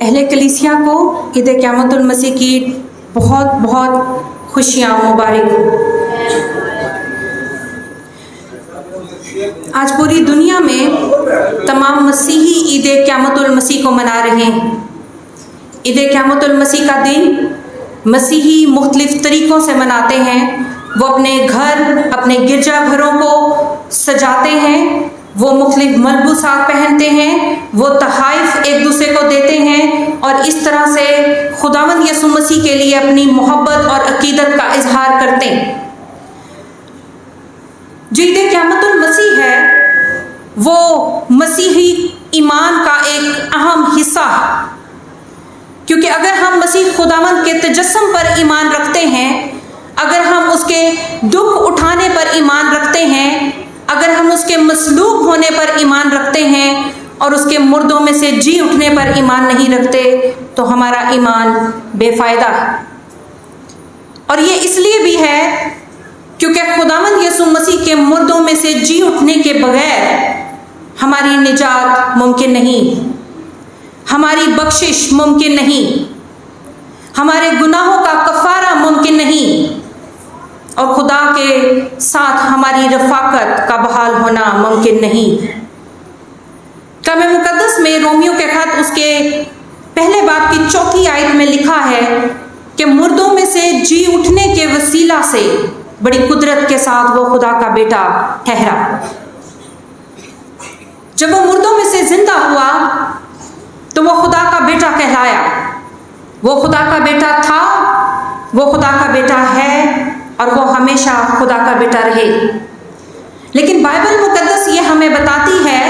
اہل کلیسیا کو عید قیامت المسیح کی بہت بہت خوشیاں مبارک ہوں۔ آج پوری دنیا میں تمام مسیحی عید قیامت المسیح کو منا رہے ہیں۔ عید قیامت المسیح کا دن مسیحی مختلف طریقوں سے مناتے ہیں۔ وہ اپنے گھر، اپنے گرجا گھروں کو سجاتے ہیں، وہ مختلف ملبوسات پہنتے ہیں، وہ تحائف ایک دوسرے کو دیتے ہیں اور اس طرح سے خداوند یسوع مسیح کے لیے اپنی محبت اور عقیدت کا اظہار کرتے ہیں۔ جو عید قیامت المسیح ہے وہ مسیحی ایمان کا ایک اہم حصہ ہے، کیونکہ اگر ہم مسیح خداوند کے تجسم پر ایمان رکھتے ہیں، اگر ہم اس کے دکھ اٹھانے پر ایمان رکھتے ہیں، اگر ہم اس کے مصلوب ہونے پر ایمان رکھتے ہیں اور اس کے مردوں میں سے جی اٹھنے پر ایمان نہیں رکھتے تو ہمارا ایمان بے فائدہ ہے۔ اور یہ اس لیے بھی ہے کیونکہ خداوند یسوع مسیح کے مردوں میں سے جی اٹھنے کے بغیر ہماری نجات ممکن نہیں، ہماری بخشش ممکن نہیں، ہمارے گناہوں کا کفارہ ممکن نہیں، اور خدا کے ساتھ ہماری رفاقت کا بحال ہونا ممکن نہیں۔ کلام مقدس میں رومیوں کے خط اس کے پہلے باب کی 4 آیت میں لکھا ہے کہ مردوں میں سے جی اٹھنے کے وسیلہ سے بڑی قدرت کے ساتھ وہ خدا کا بیٹا ٹھہرا۔ جب وہ مردوں میں سے زندہ ہوا تو وہ خدا کا بیٹا کہلایا۔ وہ خدا کا بیٹا تھا، وہ خدا کا بیٹا ہے اور وہ ہمیشہ خدا کا بیٹا رہے۔ لیکن بائبل مقدس یہ ہمیں بتاتی ہے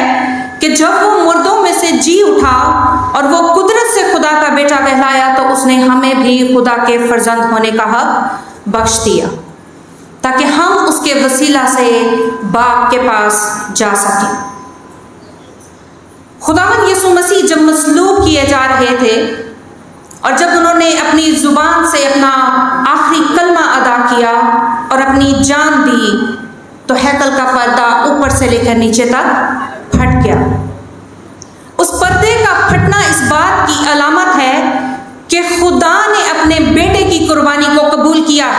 کہ جب وہ مردوں میں سے جی اٹھا اور وہ قدرت سے خدا کا بیٹا کہلایا تو اس نے ہمیں بھی خدا کے فرزند ہونے کا حق بخش دیا، تاکہ ہم اس کے وسیلہ سے باپ کے پاس جا سکیں۔ خداوند یسوع مسیح جب مصلوب کیے جا رہے تھے اور جب انہوں نے اپنی زبان سے اپنا آخری کلمہ ادا کیا اور اپنی جان دی تو ہیکل کا پردہ اوپر سے لے کر نیچے تک پھٹ گیا۔ اس پردے کا پھٹنا اس بات کی علامت ہے کہ خدا نے اپنے بیٹے کی قربانی کو قبول کیا،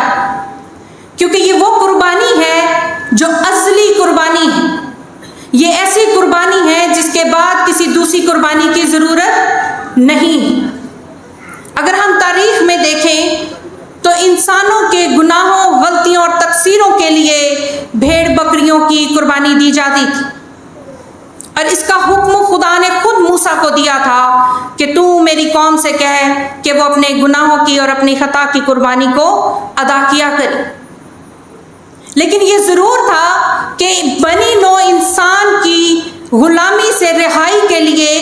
کیونکہ یہ وہ قربانی ہے جو اصلی قربانی ہے۔ یہ ایسی قربانی ہے جس کے بعد کسی دوسری قربانی کی ضرورت نہیں۔ اگر ہم تاریخ میں دیکھیں تو انسانوں کے گناہوں، غلطیوں اور تقصیروں کے لیے بھیڑ بکریوں کی قربانی دی جاتی تھی، اور اس کا حکم خدا نے خود موسیٰ کو دیا تھا کہ تو میری قوم سے کہے کہ وہ اپنے گناہوں کی اور اپنی خطا کی قربانی کو ادا کیا کرے۔ لیکن یہ ضرور تھا کہ بنی نوع انسان کی غلامی سے رہائی کے لیے،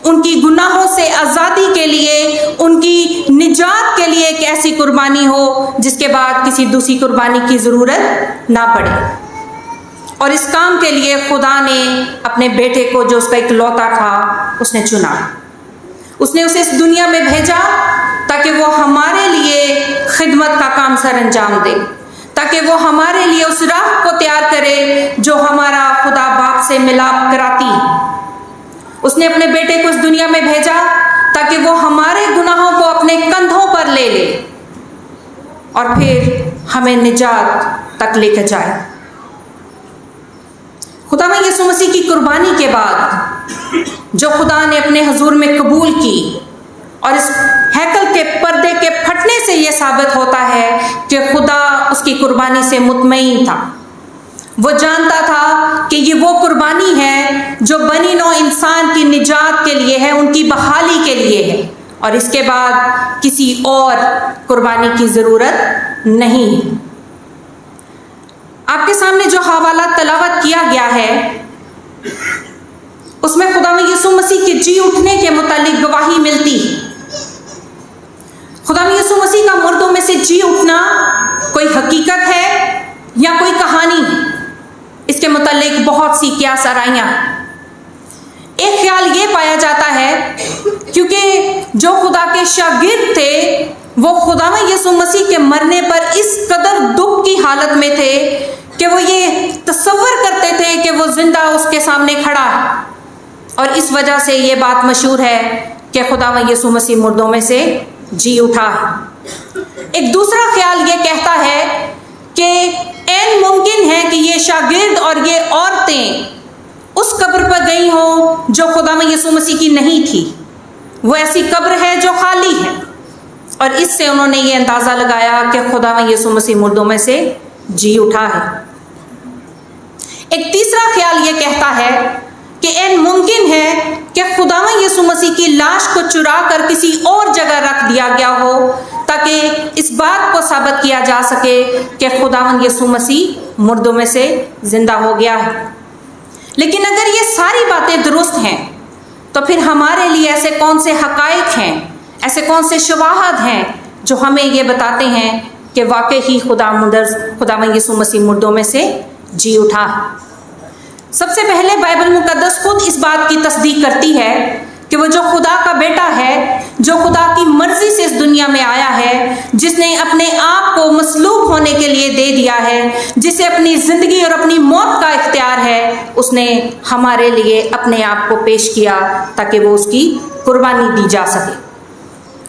ان کی گناہوں سے آزادی کے لیے، ان کی نجات کے لیے ایک ایسی قربانی ہو جس کے بعد کسی دوسری قربانی کی ضرورت نہ پڑے۔ اور اس کام کے لیے خدا نے اپنے بیٹے کو، جو اس کا اکلوتا تھا، اس نے چنا۔ اس نے اسے اس دنیا میں بھیجا تاکہ وہ ہمارے لیے خدمت کا کام سر انجام دے، تاکہ وہ ہمارے لیے اس راہ کو تیار کرے جو ہمارا خدا باپ سے ملاپ کراتی۔ اس نے اپنے بیٹے کو اس دنیا میں بھیجا تاکہ وہ ہمارے گناہوں کو اپنے کندھوں پر لے لے اور پھر ہمیں نجات تک لے کر جائے۔ خداوند یسوع مسیح کی قربانی کے بعد جو خدا نے اپنے حضور میں قبول کی، اور اس ہیکل کے پردے کے پھٹنے سے یہ ثابت ہوتا ہے کہ خدا اس کی قربانی سے مطمئن تھا۔ وہ جانتا تھا کہ یہ وہ قربانی ہے جو بنی نوع انسان کی نجات کے لیے ہے، ان کی بحالی کے لیے ہے، اور اس کے بعد کسی اور قربانی کی ضرورت نہیں ہے۔ آپ کے سامنے جو حوالہ تلاوت کیا گیا ہے اس میں خداوند یسوع مسیح کے جی اٹھنے کے متعلق گواہی ملتی ہے۔ خداوند یسوع مسیح کا مردوں میں سے جی اٹھنا کوئی حقیقت ہے یا کوئی کہانی ہے؟ اس کے متعلق بہت سی قیاس آرائیاں۔ ایک خیال یہ پایا جاتا ہے کیونکہ جو خدا کے شاگرد تھے وہ خداوند یسوع مسیح کے مرنے پر اس قدر دکھ کی حالت میں تھے کہ وہ یہ تصور کرتے تھے کہ وہ زندہ اس کے سامنے کھڑا ہے، اور اس وجہ سے یہ بات مشہور ہے کہ خداوند یسوع مسیح مردوں میں سے جی اٹھا ہے۔ ایک دوسرا خیال یہ کہتا ہے کہ عین ممکن ہے کہ یہ شاگرد اور یہ عورتیں اس قبر پر گئی ہوں جو خداوند یسوع مسیح کی نہیں تھی، وہ ایسی قبر ہے جو خالی ہے، اور اس سے انہوں نے یہ اندازہ لگایا کہ خداوند یسوع مسیح مردوں میں سے جی اٹھا ہے۔ ایک تیسرا خیال یہ کہتا ہے کہ عین ممکن ہے کہ خداوند یسوع مسیح کی لاش کو چرا کر کسی اور جگہ رکھ دیا گیا ہو تاکہ اس بات کو ثابت کیا جا سکے کہ خداوند یسوع مسیح مردوں میں سے زندہ ہو گیا ہے۔ لیکن اگر یہ ساری باتیں درست ہیں تو پھر ہمارے لیے ایسے کون سے حقائق ہیں، ایسے کون سے شواہد ہیں جو ہمیں یہ بتاتے ہیں کہ واقعی ہی خداوند یسوع مسیح مردوں میں سے جی اٹھا ہے؟ سب سے پہلے بائبل مقدس خود اس بات کی تصدیق کرتی ہے کہ وہ جو خدا کا بیٹا ہے، جو خدا کی مرضی سے اس دنیا میں آیا ہے، جس نے اپنے آپ کو مصلوب ہونے کے لیے دے دیا ہے، جسے اپنی زندگی اور اپنی موت کا اختیار ہے، اس نے ہمارے لیے اپنے آپ کو پیش کیا تاکہ وہ اس کی قربانی دی جا سکے۔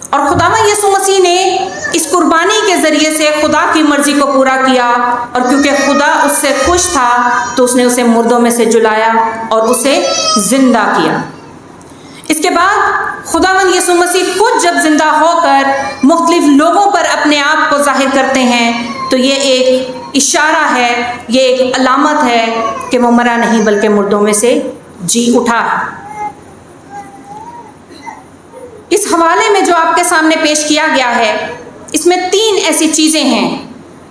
اور خداوند یسوع مسیح نے اس قربانی کے ذریعے سے خدا کی مرضی کو پورا کیا، اور کیونکہ خدا اس سے خوش تھا تو اس نے اسے مردوں میں سے جلایا اور اسے زندہ کیا۔ اس کے بعد خداوند یسوع مسیح خود جب زندہ ہو کر مختلف لوگوں پر اپنے آپ کو ظاہر کرتے ہیں تو یہ ایک اشارہ ہے، یہ ایک علامت ہے کہ وہ مرا نہیں بلکہ مردوں میں سے جی اٹھا ہے۔ اس حوالے میں جو آپ کے سامنے پیش کیا گیا ہے، اس میں 3 ایسی چیزیں ہیں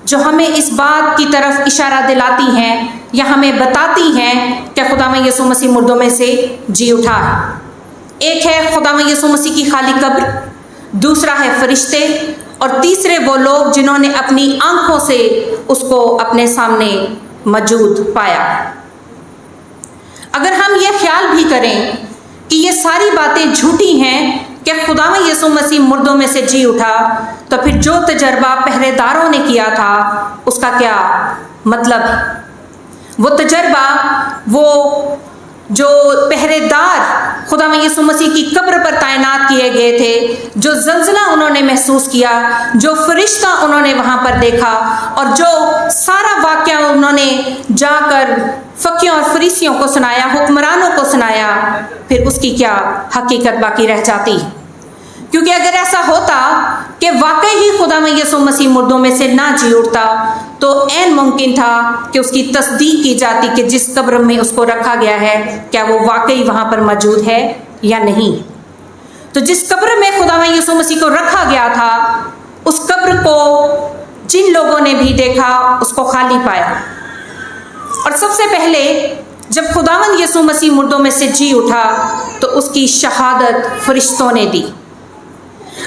جو ہمیں اس بات کی طرف اشارہ دلاتی ہیں یا ہمیں بتاتی ہیں کہ خداوند یسوع مسیح مردوں میں سے جی اٹھا ہے۔ ایک ہے خداوند یسوع مسیح کی خالی قبر، دوسرا ہے فرشتے، اور تیسرے وہ لوگ جنہوں نے اپنی آنکھوں سے اس کو اپنے سامنے موجود پایا۔ اگر ہم یہ خیال بھی کریں کہ یہ ساری باتیں جھوٹی ہیں کہ خداوند یسوع مسیح مردوں میں سے جی اٹھا، تو پھر جو تجربہ پہرے داروں نے کیا تھا اس کا کیا مطلب ہے؟ وہ تجربہ، وہ جو پہرے دار خداوند یسوع مسیح کی قبر پر تعینات کیے گئے تھے، جو زلزلہ انہوں نے محسوس کیا، جو فرشتہ انہوں نے وہاں پر دیکھا، اور جو سارا واقعہ انہوں نے جا کر فقیوں اور فریسیوں کو سنایا، حکمرانوں کو سنایا، پھر اس کی کیا حقیقت باقی رہ جاتی؟ کیونکہ اگر ایسا ہوتا کہ واقعی ہی خداوند یسوع مسیح مردوں میں سے نہ جی اٹھتا تو عین ممکن تھا کہ اس کی تصدیق کی جاتی کہ جس قبر میں اس کو رکھا گیا ہے کیا وہ واقعی وہاں پر موجود ہے یا نہیں۔ تو جس قبر میں خداوند یسوع مسیح کو رکھا گیا تھا، اس قبر کو جن لوگوں نے بھی دیکھا اس کو خالی پایا۔ اور سب سے پہلے جب خداوند یسوع مسیح مردوں میں سے جی اٹھا تو اس کی شہادت فرشتوں نے دی۔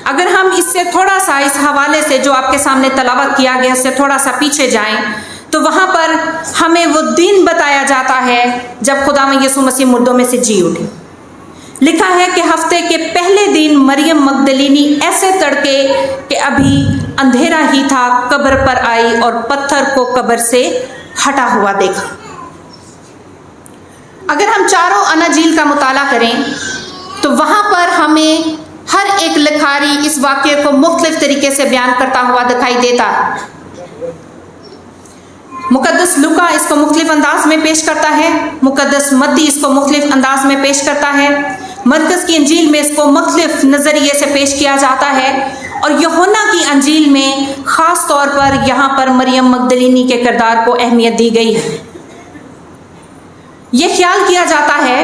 اگر ہم اس سے تھوڑا سا اس حوالے سے جو آپ کے سامنے تلاوت کیا گیا اس سے تھوڑا سا پیچھے جائیں تو وہاں پر ہمیں وہ دن بتایا جاتا ہے جب خداوند یسوع مسیح مردوں میں سے جی اٹھے۔ لکھا ہے کہ ہفتے کے پہلے دن مریم مگدلینی ایسے تڑکے کہ ابھی اندھیرا ہی تھا قبر پر آئی اور پتھر کو قبر سے ہٹا ہوا دیکھا۔ اگر ہم چاروں اناجیل کا مطالعہ کریں تو وہاں پر ہمیں ہر ایک لکھاری اس واقعے کو مختلف طریقے سے بیان کرتا ہوا دکھائی دیتا ہے۔ مقدس لوکا اس کو مختلف انداز میں پیش کرتا ہے، مقدس متی اس کو مختلف انداز میں پیش کرتا ہے، مرکز کی انجیل میں اس کو مختلف نظریے سے پیش کیا جاتا ہے، اور یوحنا کی انجیل میں خاص طور پر یہاں پر مریم مگدلینی کے کردار کو اہمیت دی گئی ہے۔ یہ خیال کیا جاتا ہے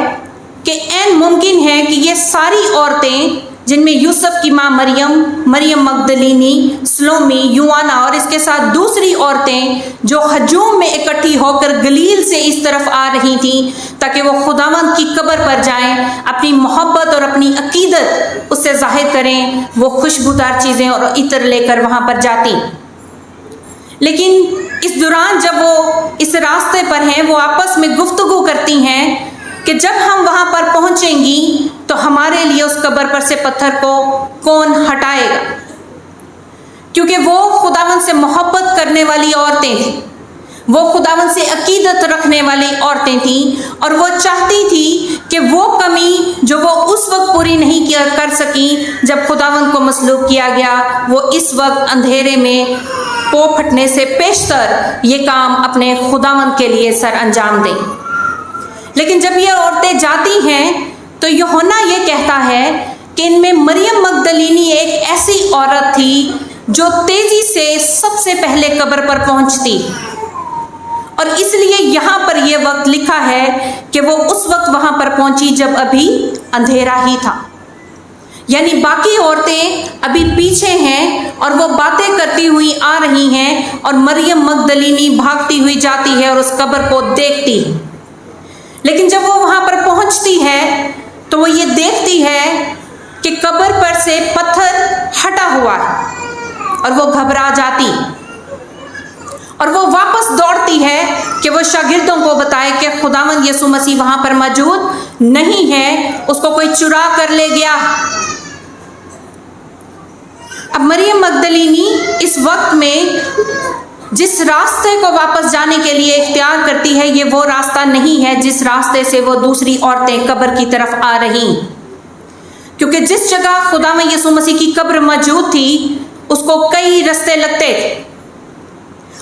کہ عین ممکن ہے کہ یہ ساری عورتیں جن میں یوسف کی ماں مریم مگدلینی، سلومی، یوانا اور اس کے ساتھ دوسری عورتیں جو ہجوم میں اکٹھی ہو کر گلیل سے اس طرف آ رہی تھیں تاکہ وہ خداوند کی قبر پر جائیں، اپنی محبت اور اپنی عقیدت اس سے ظاہر کریں، وہ خوشبودار چیزیں اور عطر لے کر وہاں پر جاتی۔ لیکن اس دوران جب وہ اس راستے پر ہیں وہ آپس میں گفتگو کرتی ہیں کہ جب ہم وہاں پر پہنچیں گی تو ہمارے لیے اس قبر پر سے پتھر کو کون ہٹائے گا، کیونکہ وہ خداوند سے محبت کرنے والی عورتیں تھیں، وہ خداوند سے عقیدت رکھنے والی عورتیں تھیں، اور وہ چاہتی تھی کہ وہ کمی جو وہ اس وقت پوری نہیں کر سکیں جب خداوند کو مسلوب کیا گیا، وہ اس وقت اندھیرے میں پو پھٹنے سے پیشتر یہ کام اپنے خداوند کے لیے سر انجام دیں۔ لیکن جب یہ عورتیں جاتی ہیں تو یوحنا یہ کہتا ہے کہ ان میں مریم مگدلینی ایک ایسی عورت تھی جو تیزی سے سب سے پہلے قبر پر پہنچتی، اور اس لیے یہاں پر یہ وقت لکھا ہے کہ وہ اس وقت وہاں پر پہنچی جب ابھی اندھیرا ہی تھا، یعنی باقی عورتیں ابھی پیچھے ہیں اور وہ باتیں کرتی ہوئی آ رہی ہیں، اور مریم مگدلینی بھاگتی ہوئی جاتی ہے اور اس قبر کو دیکھتی ہے۔ لیکن جب وہ وہاں پر پہنچتی ہے تو وہ یہ دیکھتی ہے کہ قبر پر سے پتھر ہٹا ہوا ہے، اور وہ گھبرا جاتی، اور وہ واپس دوڑتی ہے کہ وہ شاگردوں کو بتائے کہ خداوند یسوع مسیح وہاں پر موجود نہیں ہے، اس کو کوئی چرا کر لے گیا۔ اب مریم مگدلینی اس وقت میں جس راستے کو واپس جانے کے لیے اختیار کرتی ہے، یہ وہ راستہ نہیں ہے جس راستے سے وہ دوسری عورتیں قبر کی طرف آ رہی، کیونکہ جس جگہ خداوند یسوع مسیح کی قبر موجود تھی اس کو کئی راستے لگتے تھے،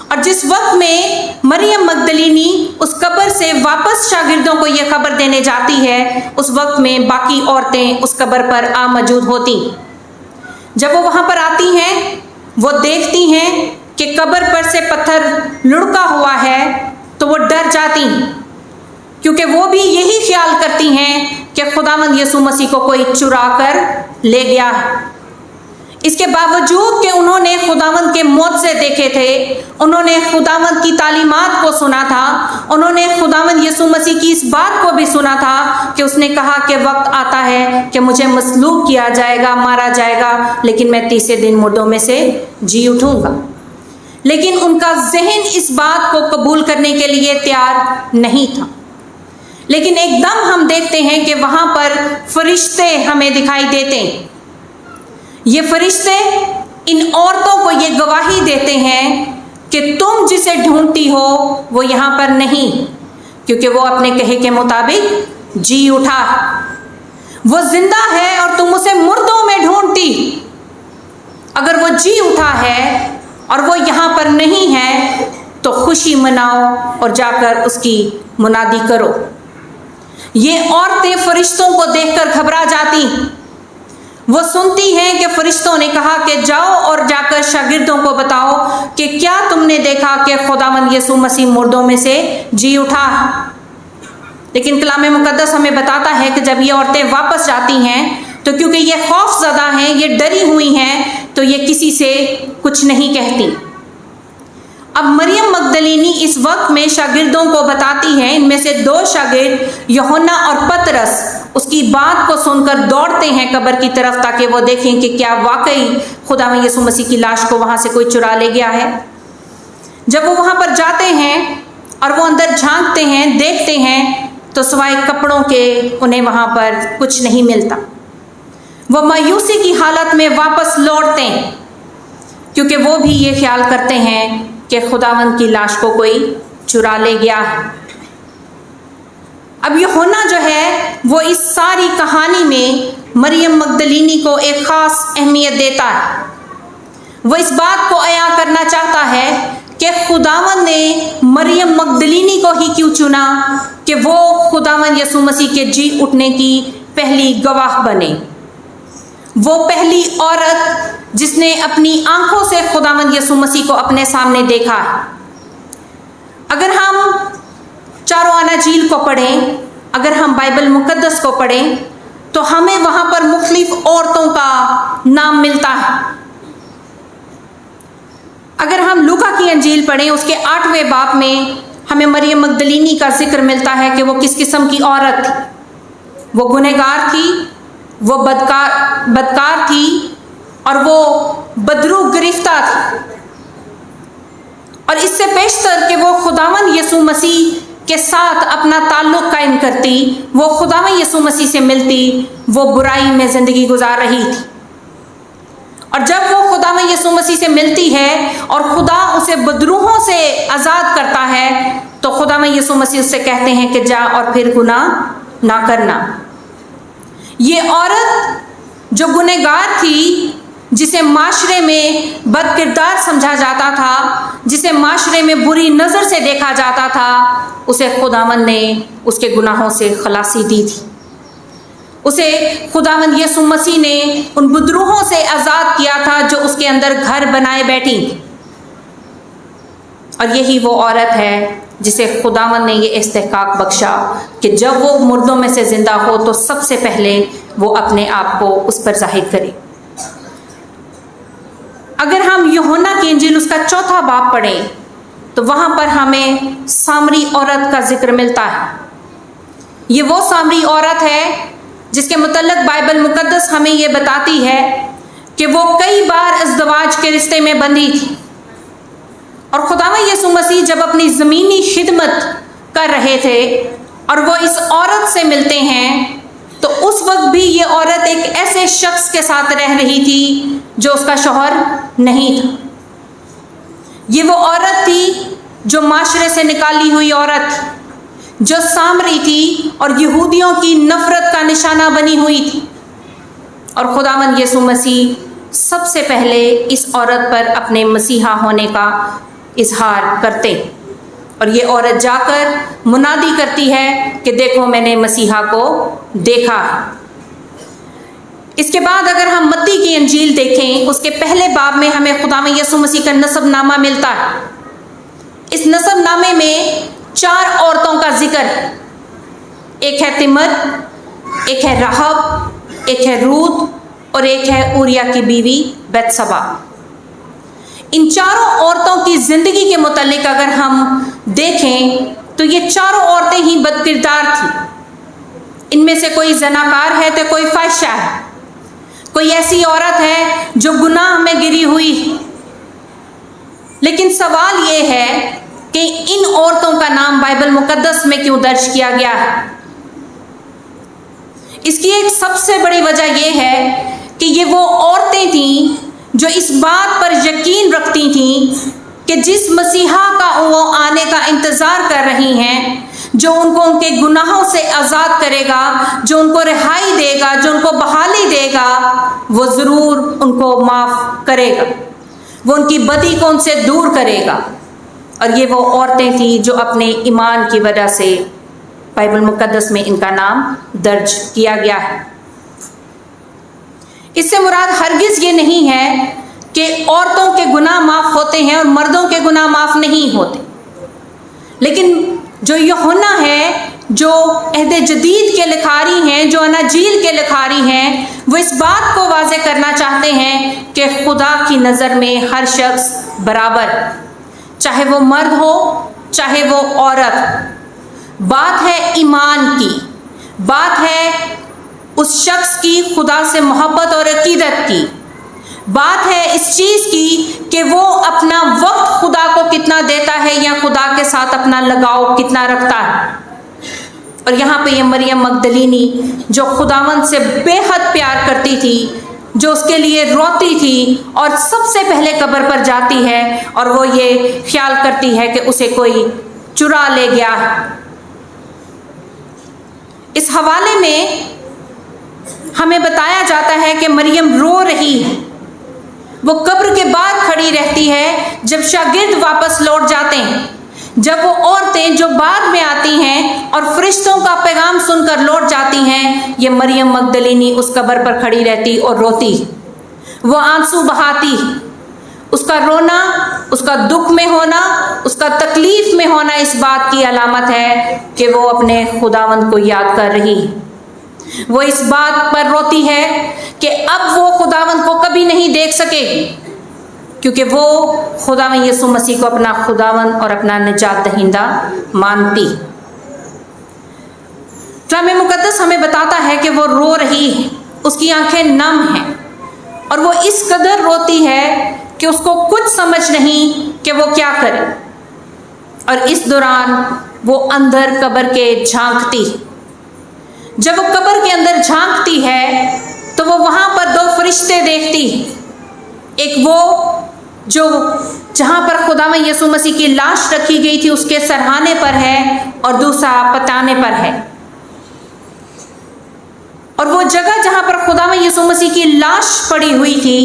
اور جس وقت میں مریم مگدلینی اس قبر سے واپس شاگردوں کو یہ خبر دینے جاتی ہے، اس وقت میں باقی عورتیں اس قبر پر آ موجود ہوتی۔ جب وہ وہاں پر آتی ہیں، وہ دیکھتی ہیں کہ قبر پر سے پتھر لڑکا ہوا ہے تو وہ ڈر جاتی، کیونکہ وہ بھی یہی خیال کرتی ہیں کہ خداوند یسوع مسیح کو کوئی چرا کر لے گیا۔ اس کے باوجود کہ انہوں نے خداوند کے معجزے دیکھے تھے، انہوں نے خداوند کی تعلیمات کو سنا تھا، انہوں نے خداوند یسوع مسیح کی اس بات کو بھی سنا تھا کہ اس نے کہا کہ وقت آتا ہے کہ مجھے مصلوب کیا جائے گا، مارا جائے گا، لیکن میں تیسرے دن مردوں میں سے جی اٹھوں گا، لیکن ان کا ذہن اس بات کو قبول کرنے کے لیے تیار نہیں تھا۔ لیکن ایک دم ہم دیکھتے ہیں کہ وہاں پر فرشتے ہمیں دکھائی دیتے ہیں۔ یہ فرشتے ان عورتوں کو یہ گواہی دیتے ہیں کہ تم جسے ڈھونڈتی ہو وہ یہاں پر نہیں، کیونکہ وہ اپنے کہے کے مطابق جی اٹھا، وہ زندہ ہے اور تم اسے مردوں میں ڈھونڈتی۔ اگر وہ جی اٹھا ہے اور وہ یہاں پر نہیں ہے تو خوشی مناؤ اور جا کر اس کی منادی کرو۔ یہ عورتیں فرشتوں کو دیکھ کر گھبرا جاتی، وہ سنتی ہیں کہ فرشتوں نے کہا کہ جاؤ اور جا کر شاگردوں کو بتاؤ کہ کیا تم نے دیکھا کہ خداوند یسوع مسیح مردوں میں سے جی اٹھا۔ لیکن کلام مقدس ہمیں بتاتا ہے کہ جب یہ عورتیں واپس جاتی ہیں تو کیونکہ یہ خوف زدہ ہیں، یہ ڈری ہوئی ہیں، تو یہ کسی سے کچھ نہیں کہتی۔ اب مریم مگدلینی اس وقت میں شاگردوں کو بتاتی ہے، ان میں سے 2 شاگرد یوحنا اور پترس اس کی بات کو سن کر دوڑتے ہیں قبر کی طرف تاکہ وہ دیکھیں کہ کیا واقعی خداوند یسوع مسیح کی لاش کو وہاں سے کوئی چرا لے گیا ہے۔ جب وہ وہاں پر جاتے ہیں اور وہ اندر جھانکتے ہیں، دیکھتے ہیں، تو سوائے کپڑوں کے انہیں وہاں پر کچھ نہیں ملتا۔ وہ مایوسی کی حالت میں واپس لوٹتے ہیں، کیونکہ وہ بھی یہ خیال کرتے ہیں کہ خداوند کی لاش کو کوئی چرا لے گیا ہے۔ اب یوحنا جو ہے وہ اس ساری کہانی میں مریم مگدلینی کو ایک خاص اہمیت دیتا ہے۔ وہ اس بات کو عیاں کرنا چاہتا ہے کہ خداوند نے مریم مگدلینی کو ہی کیوں چنا کہ وہ خداوند یسوع مسیح کے جی اٹھنے کی پہلی گواہ بنے، وہ پہلی عورت جس نے اپنی آنکھوں سے خداوند یسوع مسیح کو اپنے سامنے دیکھا ہے۔ اگر ہم چاروں اناجیل کو پڑھیں، اگر ہم بائبل مقدس کو پڑھیں، تو ہمیں وہاں پر مختلف عورتوں کا نام ملتا ہے۔ اگر ہم لوکا کی انجیل پڑھیں، اس کے 8ویں باب میں ہمیں مریم مگدلینی کا ذکر ملتا ہے کہ وہ کس قسم کی عورت تھی۔ وہ گنہگار تھی، وہ بدکار تھی، اور وہ بدرو گرفتہ تھی، اور اس سے بیشتر کہ وہ خداوند یسوع مسیح کے ساتھ اپنا تعلق قائم کرتی، وہ خداوند یسوع مسیح سے ملتی، وہ برائی میں زندگی گزار رہی تھی، اور جب وہ خداوند یسوع مسیح سے ملتی ہے اور خدا اسے بدروحوں سے آزاد کرتا ہے تو خداوند یسوع مسیح اس سے کہتے ہیں کہ جا اور پھر گناہ نہ کرنا۔ یہ عورت جو گنہگار تھی، جسے معاشرے میں بد کردار سمجھا جاتا تھا، جسے معاشرے میں بری نظر سے دیکھا جاتا تھا، اسے خداوند نے اس کے گناہوں سے خلاصی دی تھی۔ اسے خداوند یسوع مسیح نے ان بدروحوں سے آزاد کیا تھا جو اس کے اندر گھر بنائے بیٹھی، اور یہی وہ عورت ہے جسے خداوند نے یہ استحقاق بخشا کہ جب وہ مردوں میں سے زندہ ہو تو سب سے پہلے وہ اپنے آپ کو اس پر ظاہر کرے۔ اگر ہم یوحنا کی انجیل اس کا 4 باب پڑھیں تو وہاں پر ہمیں سامری عورت کا ذکر ملتا ہے۔ یہ وہ سامری عورت ہے جس کے متعلق بائبل مقدس ہمیں یہ بتاتی ہے کہ وہ کئی بار ازدواج کے رشتے میں بندھی تھی، اور خداوند یسوع مسیح جب اپنی زمینی خدمت کر رہے تھے اور وہ اس عورت سے ملتے ہیں تو اس وقت بھی یہ عورت ایک ایسے شخص کے ساتھ رہ رہی تھی جو اس کا شوہر نہیں تھا۔ یہ وہ عورت تھی جو معاشرے سے نکالی ہوئی عورت، جو سامری تھی اور یہودیوں کی نفرت کا نشانہ بنی ہوئی تھی، اور خداوند یسوع مسیح سب سے پہلے اس عورت پر اپنے مسیحا ہونے کا اظہار کرتے، اور یہ عورت جا کر منادی کرتی ہے کہ دیکھو میں نے مسیحا کو دیکھا ہے۔ اس کے بعد اگر ہم متی کی انجیل دیکھیں، اس کے پہلے باب میں ہمیں خداوند یسوع مسیح کا نسب نامہ ملتا ہے۔ اس نسب نامے میں 4 عورتوں کا ذکر ہے، ایک ہے تمر، ایک ہے رحب، ایک ہے روت، اور ایک ہے اوریا کی بیوی بتسبا۔ ان 4 عورتوں کی زندگی کے متعلق اگر ہم دیکھیں تو یہ 4 عورتیں ہی بد کردار تھیں۔ ان میں سے کوئی زناکار ہے تو کوئی فاحشہ ہے، کوئی ایسی عورت ہے جو گناہ میں گری ہوئی۔ لیکن سوال یہ ہے کہ ان عورتوں کا نام بائبل مقدس میں کیوں درج کیا گیا ہے؟ اس کی ایک سب سے بڑی وجہ یہ ہے کہ یہ وہ عورتیں تھیں جو اس بات پر یقین رکھتی تھیں کہ جس مسیحا کا وہ آنے کا انتظار کر رہی ہیں، جو ان کو ان کے گناہوں سے آزاد کرے گا، جو ان کو رہائی دے گا، جو ان کو بحالی دے گا، وہ ضرور ان کو معاف کرے گا، وہ ان کی بدی کو ان سے دور کرے گا۔ اور یہ وہ عورتیں تھیں جو اپنے ایمان کی وجہ سے بائبل مقدس میں ان کا نام درج کیا گیا ہے۔ اس سے مراد ہرگز یہ نہیں ہے کہ عورتوں کے گناہ معاف ہوتے ہیں اور مردوں کے گناہ معاف نہیں ہوتے، لیکن جو یوحنا ہے، جو عہد جدید کے لکھاری ہیں، جو اناجیل کے لکھاری ہیں، وہ اس بات کو واضح کرنا چاہتے ہیں کہ خدا کی نظر میں ہر شخص برابر، چاہے وہ مرد ہو چاہے وہ عورت۔ بات ہے ایمان کی، بات ہے اس شخص کی خدا سے محبت اور عقیدت کی، بات ہے اس چیز کی کہ وہ اپنا وقت خدا کو کتنا دیتا ہے یا خدا کے ساتھ اپنا لگاؤ کتنا رکھتا ہے۔ اور یہاں پہ یہ مریم مگدلینی جو خداوند سے بے حد پیار کرتی تھی، جو اس کے لیے روتی تھی اور سب سے پہلے قبر پر جاتی ہے اور وہ یہ خیال کرتی ہے کہ اسے کوئی چرا لے گیا ہے۔ اس حوالے میں ہمیں بتایا جاتا ہے کہ مریم رو رہی ہے، وہ قبر کے بعد کھڑی رہتی ہے جب شاگرد واپس لوٹ جاتے ہیں، جب وہ عورتیں جو بعد میں آتی ہیں اور فرشتوں کا پیغام سن کر لوٹ جاتی ہیں، یہ مریم مگدلینی اس قبر پر کھڑی رہتی اور روتی، وہ آنسو بہاتی۔ اس کا رونا، اس کا دکھ میں ہونا، اس کا تکلیف میں ہونا اس بات کی علامت ہے کہ وہ اپنے خداوند کو یاد کر رہی ہے۔ وہ اس بات پر روتی ہے کہ اب وہ خداوند کو کبھی نہیں دیکھ سکے گی، کیونکہ وہ خداوند یسوع مسیح کو اپنا خداوند اور اپنا نجات دہندہ مانتی۔ کلام مقدس ہمیں بتاتا ہے کہ وہ رو رہی ہے، اس کی آنکھیں نم ہیں، اور وہ اس قدر روتی ہے کہ اس کو کچھ سمجھ نہیں کہ وہ کیا کرے، اور اس دوران وہ اندر قبر کے جھانکتی۔ جب وہ قبر کے اندر جھانکتی ہے تو وہ وہاں پر 2 فرشتے دیکھتی، ایک وہ جو جہاں پر خداوند یسوع مسیح کی لاش رکھی گئی تھی اس کے سرہانے پر ہے، اور دوسرا پتانے پر ہے۔ اور وہ جگہ جہاں پر خداوند یسوع مسیح کی لاش پڑی ہوئی تھی،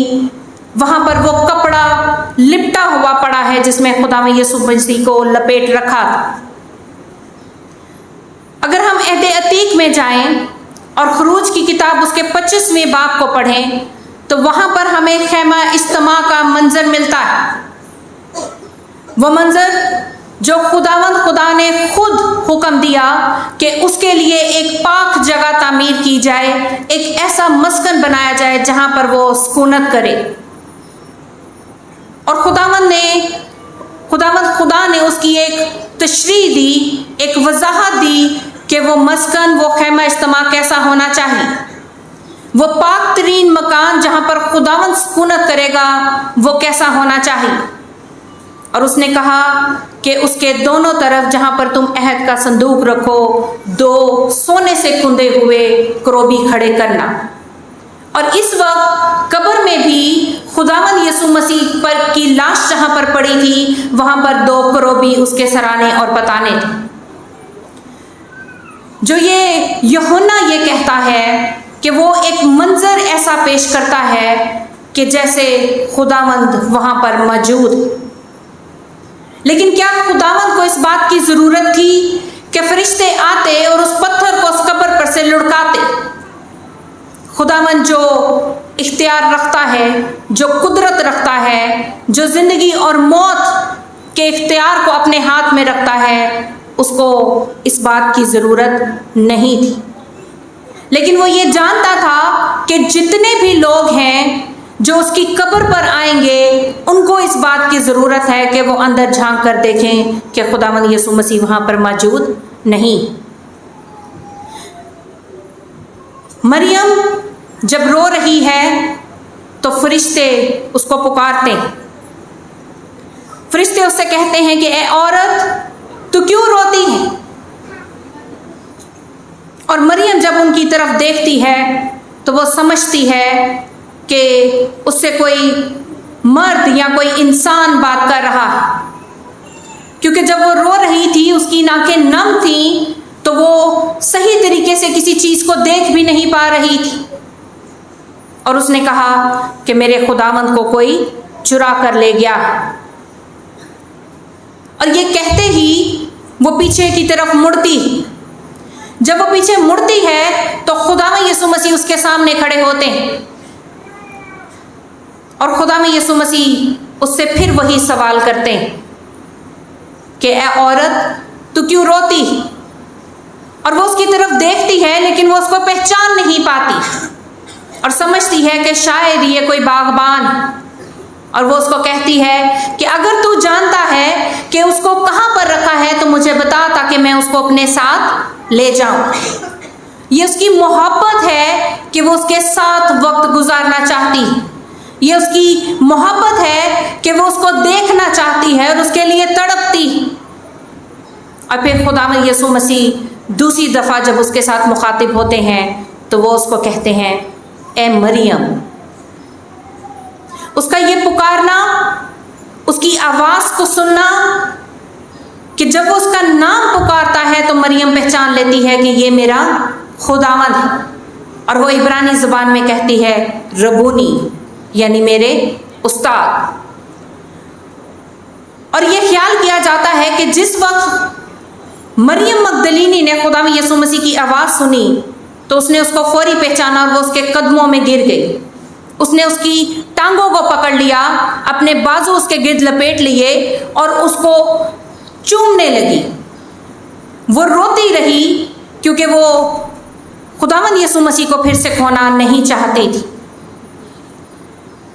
وہاں پر وہ کپڑا لپٹا ہوا پڑا ہے جس میں خداوند یسوع مسیح کو لپیٹ رکھا تھا۔ اگر ہم عہد عتیق میں جائیں اور خروج کی کتاب اس کے 25ویں باب کو پڑھیں تو وہاں پر ہمیں خیمہ اجتماع کا منظر ملتا ہے، وہ منظر جو خداوند خدا نے خود حکم دیا کہ اس کے لیے ایک پاک جگہ تعمیر کی جائے، ایک ایسا مسکن بنایا جائے جہاں پر وہ سکونت کرے۔ اور خداوند خدا نے اس کی ایک تشریح دی، ایک وضاحت دی کہ وہ مسکن، وہ خیمہ اجتماع کیسا ہونا چاہیے، وہ پاک ترین مکان جہاں پر خداوند سکونت کرے گا وہ کیسا ہونا چاہیے۔ اور اس نے کہا کہ اس کے دونوں طرف جہاں پر تم عہد کا صندوق رکھو 2 سونے سے کندے ہوئے کروبی کھڑے کرنا۔ اور اس وقت قبر میں بھی خداوند یسوع مسیح پر کی لاش جہاں پر پڑی تھی وہاں پر 2 کروبی اس کے سرانے اور پتانے تھے۔ جو یہ یوحنا یہ کہتا ہے کہ وہ ایک منظر ایسا پیش کرتا ہے کہ جیسے خداوند وہاں پر موجود۔ لیکن کیا خداوند کو اس بات کی ضرورت تھی کہ فرشتے آتے اور اس پتھر کو اس قبر پر سے لڑکاتے؟ خداوند جو اختیار رکھتا ہے، جو قدرت رکھتا ہے، جو زندگی اور موت کے اختیار کو اپنے ہاتھ میں رکھتا ہے، اس کو اس بات کی ضرورت نہیں تھی۔ لیکن وہ یہ جانتا تھا کہ جتنے بھی لوگ ہیں جو اس کی قبر پر آئیں گے ان کو اس بات کی ضرورت ہے کہ وہ اندر جھانک کر دیکھیں کہ خداوند یسوع مسیح وہاں پر موجود نہیں۔ مریم جب رو رہی ہے تو فرشتے اس کو پکارتے ہیں، فرشتے اس سے کہتے ہیں کہ اے عورت تو کیوں روتی ہے؟ اور مریم جب ان کی طرف دیکھتی ہے تو وہ سمجھتی ہے کہ اس سے کوئی مرد یا کوئی انسان بات کر رہا ہے، کیونکہ جب وہ رو رہی تھی اس کی آنکھیں نم تھیں تو وہ صحیح طریقے سے کسی چیز کو دیکھ بھی نہیں پا رہی تھی۔ اور اس نے کہا کہ میرے خداوند کو کوئی چرا کر لے گیا۔ اور یہ کہتے ہی وہ پیچھے کی طرف مڑتی، جب وہ پیچھے مڑتی ہے تو خداوند یسوع مسیح اس کے سامنے کھڑے ہوتے ہیں، اور خداوند یسوع مسیح اس سے پھر وہی سوال کرتے ہیں کہ اے عورت تو کیوں روتی؟ اور وہ اس کی طرف دیکھتی ہے لیکن وہ اس کو پہچان نہیں پاتی اور سمجھتی ہے کہ شاید یہ کوئی باغبان، اور وہ اس کو کہتی ہے کہ اگر تو جانتا ہے کہ اس کو کہاں پر رکھا ہے تو مجھے بتا تاکہ میں اس کو اپنے ساتھ لے جاؤں۔ یہ اس کی محبت ہے کہ وہ اس کے ساتھ وقت گزارنا چاہتی، یہ اس کی محبت ہے کہ وہ اس کو دیکھنا چاہتی ہے اور اس کے لیے تڑپتی۔ اور پھر خداوند یسوع مسیح دوسری دفعہ جب اس کے ساتھ مخاطب ہوتے ہیں تو وہ اس کو کہتے ہیں اے مریم۔ اس کا یہ پکارنا، اس کی آواز کو سننا، کہ جب وہ اس کا نام پکارتا ہے تو مریم پہچان لیتی ہے کہ یہ میرا خداوند ہے، اور وہ عبرانی زبان میں کہتی ہے ربونی، یعنی میرے استاد۔ اور یہ خیال کیا جاتا ہے کہ جس وقت مریم مگدلینی نے خداوند یسوع مسیح کی آواز سنی تو اس نے اس کو فوری پہچانا اور وہ اس کے قدموں میں گر گئی۔ اس نے اس کی ٹانگوں کو پکڑ لیا، اپنے بازو اس کے گرد لپیٹ لیے اور اس کو چومنے لگی۔ وہ روتی رہی کیونکہ وہ خداوند یسوع مسیح کو پھر سے کھونا نہیں چاہتی تھی۔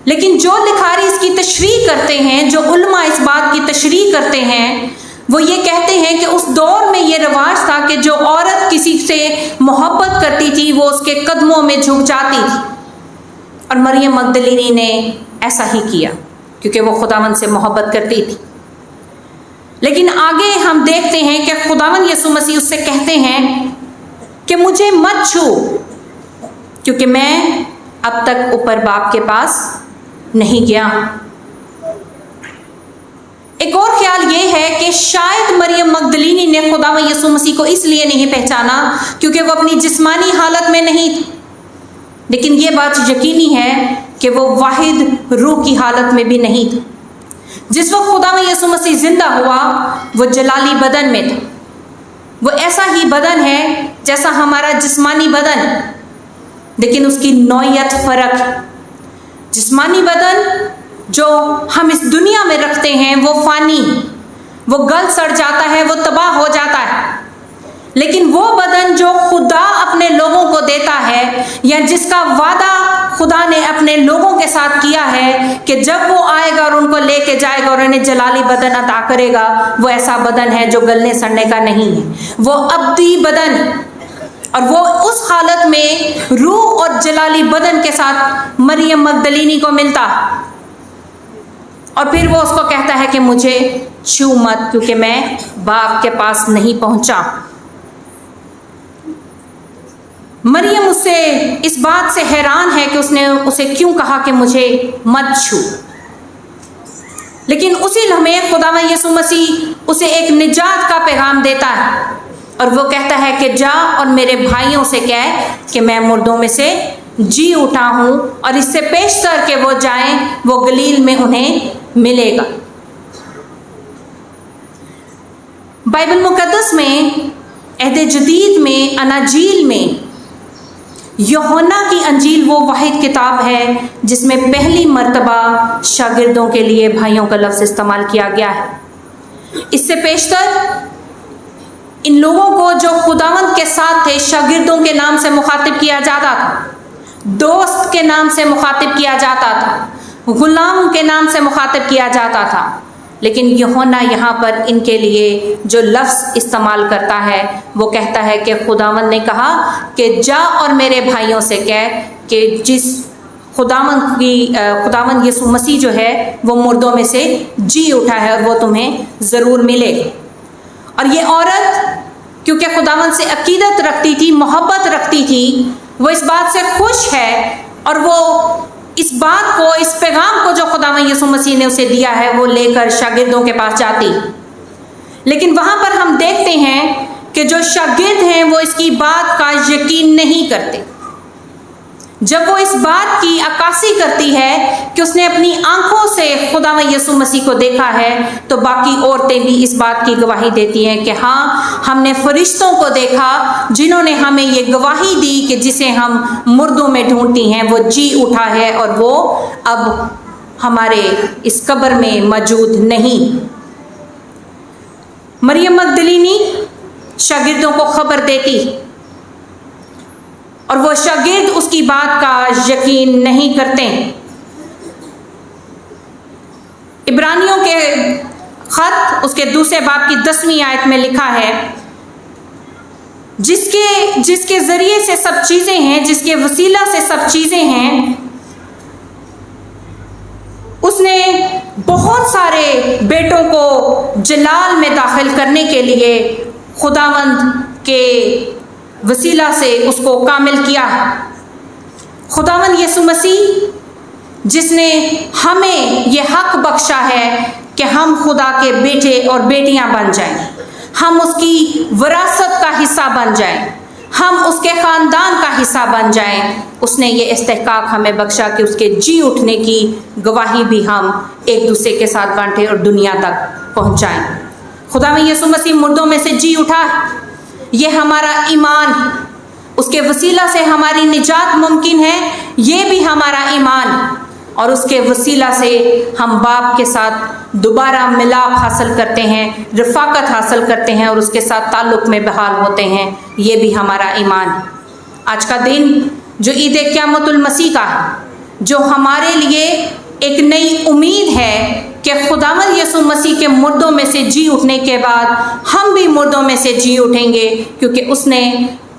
لیکن جو لکھاری اس کی تشریح کرتے ہیں، جو علماء اس بات کی تشریح کرتے ہیں، وہ یہ کہتے ہیں کہ اس دور میں یہ رواج تھا کہ جو عورت کسی سے محبت کرتی تھی وہ اس کے قدموں میں جھک جاتی تھی، اور مریم مگدلینی نے ایسا ہی کیا کیونکہ وہ خداوند سے محبت کرتی تھی۔ لیکن آگے ہم دیکھتے ہیں کہ خداوند یسوع مسیح اس سے کہتے ہیں کہ مجھے مت چھو، کیونکہ میں اب تک اوپر باپ کے پاس نہیں گیا۔ ایک اور خیال یہ ہے کہ شاید مریم مگدلینی نے خداوند یسوع مسیح کو اس لیے نہیں پہچانا کیونکہ وہ اپنی جسمانی حالت میں نہیں تھی، لیکن یہ بات یقینی ہے کہ وہ واحد روح کی حالت میں بھی نہیں تھی۔ جس وقت خداوند یسوع مسیح زندہ ہوا وہ جلالی بدن میں تھا، وہ ایسا ہی بدن ہے جیسا ہمارا جسمانی بدن ہے، لیکن اس کی نوعیت فرق ہے۔ جسمانی بدن جو ہم اس دنیا میں رکھتے ہیں وہ فانی، وہ گل سڑ جاتا ہے، وہ تباہ ہو جاتا ہے، لیکن وہ بدن جو خدا اپنے لوگوں کو دیتا ہے یا جس کا وعدہ خدا نے اپنے لوگوں کے ساتھ کیا ہے کہ جب وہ آئے گا اور ان کو لے کے جائے گا اور انہیں جلالی بدن عطا کرے گا، وہ ایسا بدن ہے جو گلنے سڑنے کا نہیں ہے، وہ ابدی بدن، اور وہ اس حالت میں روح اور جلالی بدن کے ساتھ مریم مگدلینی کو ملتا، اور پھر وہ اس کو کہتا ہے کہ مجھے چھو مت کیونکہ میں باپ کے پاس نہیں پہنچا۔ مریم اس سے اس بات سے حیران ہے کہ اس نے اسے کیوں کہا کہ مجھے مت چھو، لیکن اسی لمحے خداوند یسوع مسیح اسے ایک نجات کا پیغام دیتا ہے اور وہ کہتا ہے کہ جا اور میرے بھائیوں سے کہہ کہ میں مردوں میں سے جی اٹھا ہوں، اور اس سے پیشتر کہ وہ جائیں، وہ گلیل میں انہیں ملے گا۔ بائبل مقدس میں عہد جدید میں اناجیل میں یوحنا کی انجیل وہ واحد کتاب ہے جس میں پہلی مرتبہ شاگردوں کے لیے بھائیوں کا لفظ استعمال کیا گیا ہے۔ اس سے پیشتر ان لوگوں کو جو خداوند کے ساتھ تھے شاگردوں کے نام سے مخاطب کیا جاتا تھا، دوست کے نام سے مخاطب کیا جاتا تھا، غلام کے نام سے مخاطب کیا جاتا تھا، لیکن یوحنا یہاں پر ان کے لیے جو لفظ استعمال کرتا ہے وہ کہتا ہے کہ خداوند نے کہا کہ جا اور میرے بھائیوں سے کہہ کہ جس خداوند یسوع مسیح جو ہے وہ مردوں میں سے جی اٹھا ہے اور وہ تمہیں ضرور ملے گا۔ اور یہ عورت کیونکہ خداوند سے عقیدت رکھتی تھی، محبت رکھتی تھی، وہ اس بات سے خوش ہے اور وہ اس بات کو، اس پیغام کو جو خداوند یسوع مسیح نے اسے دیا ہے وہ لے کر شاگردوں کے پاس جاتی، لیکن وہاں پر ہم دیکھتے ہیں کہ جو شاگرد ہیں وہ اس کی بات کا یقین نہیں کرتے۔ جب وہ اس بات کی عکاسی کرتی ہے کہ اس نے اپنی آنکھوں سے خداوند یسوع مسیح کو دیکھا ہے، تو باقی عورتیں بھی اس بات کی گواہی دیتی ہیں کہ ہاں ہم نے فرشتوں کو دیکھا جنہوں نے ہمیں یہ گواہی دی کہ جسے ہم مردوں میں ڈھونڈتی ہیں وہ جی اٹھا ہے اور وہ اب ہمارے اس قبر میں موجود نہیں۔ مریم مگدلینی شاگردوں کو خبر دیتی اور وہ شاگرد اس کی بات کا یقین نہیں کرتے۔ عبرانیوں کے خط اس کے دوسرے باب کی 10ویں آیت میں لکھا ہے، جس کے ذریعے سے سب چیزیں ہیں، جس کے وسیلہ سے سب چیزیں ہیں، اس نے بہت سارے بیٹوں کو جلال میں داخل کرنے کے لیے خداوند کے وسیلہ سے اس کو کامل کیا ہے۔ خداوند یسوع مسیح جس نے ہمیں یہ حق بخشا ہے کہ ہم خدا کے بیٹے اور بیٹیاں بن جائیں، ہم اس کی وراثت کا حصہ بن جائیں، ہم اس کے خاندان کا حصہ بن جائیں، اس نے یہ استحقاق ہمیں بخشا کہ اس کے جی اٹھنے کی گواہی بھی ہم ایک دوسرے کے ساتھ بانٹیں اور دنیا تک پہنچائیں۔ خداوند یسوع مسیح مردوں میں سے جی اٹھا، یہ ہمارا ایمان، اس کے وسیلہ سے ہماری نجات ممکن ہے، یہ بھی ہمارا ایمان، اور اس کے وسیلہ سے ہم باپ کے ساتھ دوبارہ ملاپ حاصل کرتے ہیں، رفاقت حاصل کرتے ہیں اور اس کے ساتھ تعلق میں بحال ہوتے ہیں، یہ بھی ہمارا ایمان۔ آج کا دن جو عید قیامت المسیح کا ہے، جو ہمارے لیے ایک نئی امید ہے کہ خداوند یسوع مسیح کے مردوں میں سے جی اٹھنے کے بعد ہم بھی مردوں میں سے جی اٹھیں گے، کیونکہ اس نے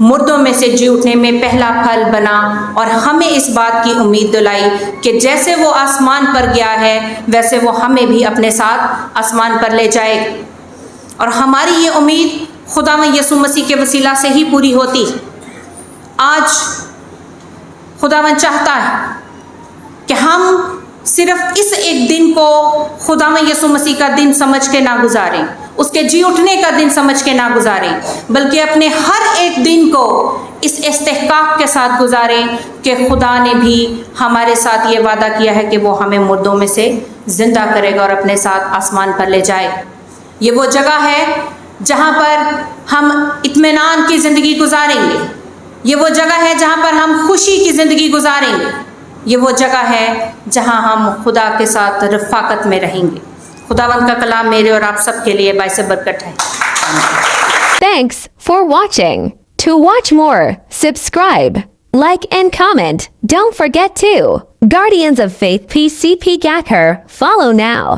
مردوں میں سے جی اٹھنے میں پہلا پھل بنا اور ہمیں اس بات کی امید دلائی کہ جیسے وہ آسمان پر گیا ہے ویسے وہ ہمیں بھی اپنے ساتھ آسمان پر لے جائے، اور ہماری یہ امید خداوند یسوع مسیح کے وسیلہ سے ہی پوری ہوتی۔ آج خداوند چاہتا ہے کہ ہم صرف اس ایک دن کو خداوند یسوع مسیح کا دن سمجھ کے نہ گزاریں، اس کے جی اٹھنے کا دن سمجھ کے نہ گزاریں، بلکہ اپنے ہر ایک دن کو اس استحقاق کے ساتھ گزاریں کہ خدا نے بھی ہمارے ساتھ یہ وعدہ کیا ہے کہ وہ ہمیں مردوں میں سے زندہ کرے گا اور اپنے ساتھ آسمان پر لے جائے۔ یہ وہ جگہ ہے جہاں پر ہم اطمینان کی زندگی گزاریں گے، یہ وہ جگہ ہے جہاں پر ہم خوشی کی زندگی گزاریں گے، یہ وہ جگہ ہے جہاں ہم خدا کے ساتھ رفاقت میں رہیں گے۔ خداوند کا کلام میرے اور آپ سب کے لیے باعث برکت ہے۔ Thanks for watching. To watch more, subscribe, like and comment. Don't forget to Guardians of Faith PCP Gacker. Follow now.